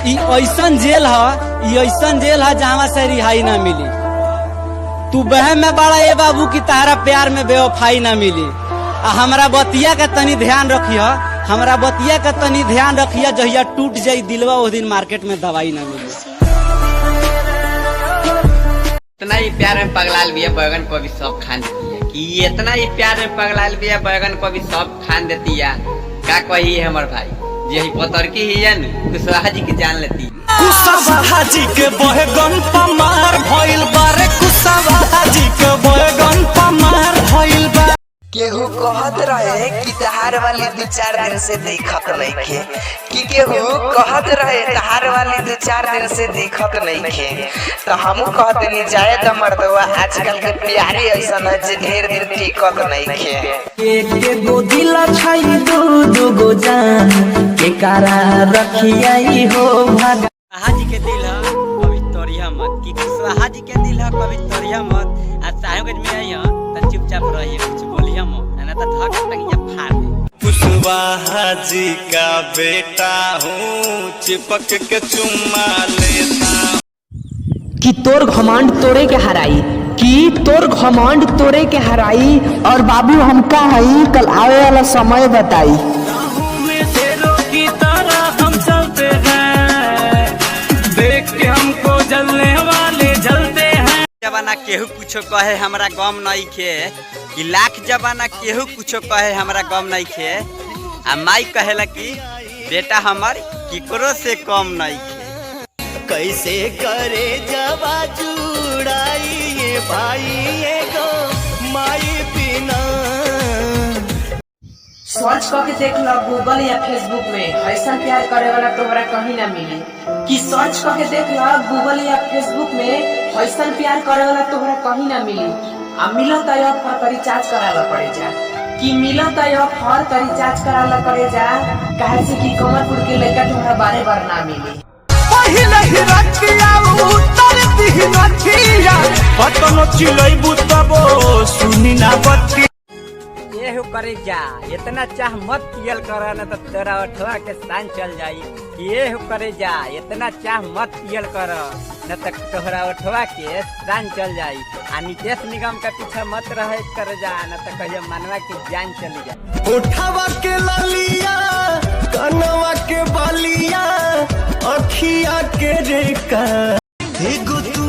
ई ऐसन जेल है जहाँ से रिहाई ना मिली। तू बहम में बड़ा ए बाबू की तारा प्यार में बेवफाई ना मिली। हमरा बतिया का तनी ध्यान रखिया, हमरा बतिया का तनी ध्यान रखिया। जहिया टूट जाई दिलवा उस दिन मार्केट में दवाई ना मिली। इतना ही प्यार में पगलाल भी है बैगन को भी सब खान देती है कि इतना ही प्यार में पगलाल भी है बैगन को भी सब खान देती है। का कही है हमार भाई यही पतरकी ही है न कुशवाहा जी की जान लेती। कुशवाहा जी के बैगन पमार भइल बारे, कुशवाहा जी के बैगन पमार भइल बा। केहू कहत रहे कि तहार वाली 2-4 दिन से देखत नइखे, कि केहू कहत रहे तहार वाली 2-4 दिन से देखत नइखे। तो हमू कहते नहीं जाए तो मर्दवा आजकल के प्यारे ऐसा है जे ढेर दिन टिकत नइखे। एक गो दिल छाई दो गो जान के कारा रखियाई हो भाग। कुशवाहा जी के दिल है कभी तोड़िया मत, कि कुशवाहा जी के दिल है कभी तोड़िया मत। आज साहेबगंज में आई है तो चुपचाप रहिए, कुछ बोलिए मत, ना तो धक टंगिया फाड़ दे। कुशवाहा जी का बेटा हूँ, चिपक के चुम्मा लेता। कि तोर घमंड तोड़े के हराई, कि तोर घमंड तोड़े के हराई। और बाबू हम का हई कल आवे वाला समय बताई। की तरह हम चलते हैं, देख के हमको जलने वाले जलते हैं। जबाना केहू कुछो कहे हमरा गम नहीं खे, कि लाख जबाना केहू कुछो कहे हमरा गम नहीं खे। आ माई कहेला कि बेटा हमार किकरो से कम नहीं खे। कैसे करे जवा जुड़ाई ये भाई ये गो माई बिना। सर्च करके देख लो गूगल या फेसबुक में, ऐसा प्यार करे वाला तोहरा कहीं ना मिली। कि सर्च करके देख लो गूगल या फेसबुक में, ऐसा प्यार करे वाला तोहरा कहीं ना मिली। आ मिलता है फर का रिचार्ज कराला पड़े जा, कि मिलता है फर का रिचार्ज कराला पड़े जा। काहे से कि कमरपुर के लड़का तोहरा बारे बार ना मिली। पहिले ही रखिया उतर दी नथिया, पतनो चिलई बुतबो सुनी ना बत्ती। ये करे जा इतना चाह मत पियल कर, न तो तेरा अठवा के सान चल जाई। ये करे जा इतना चाह मत पियल कर, न तो तोहरा अठवा के सान चल जाई। आ नितेश निगम का पीछे मत रहे कर जा, न तो कहियो मनवा की जान चली जाए। उठावा के ललिया कनवा के बलिया अखिया के रेका, एगो तू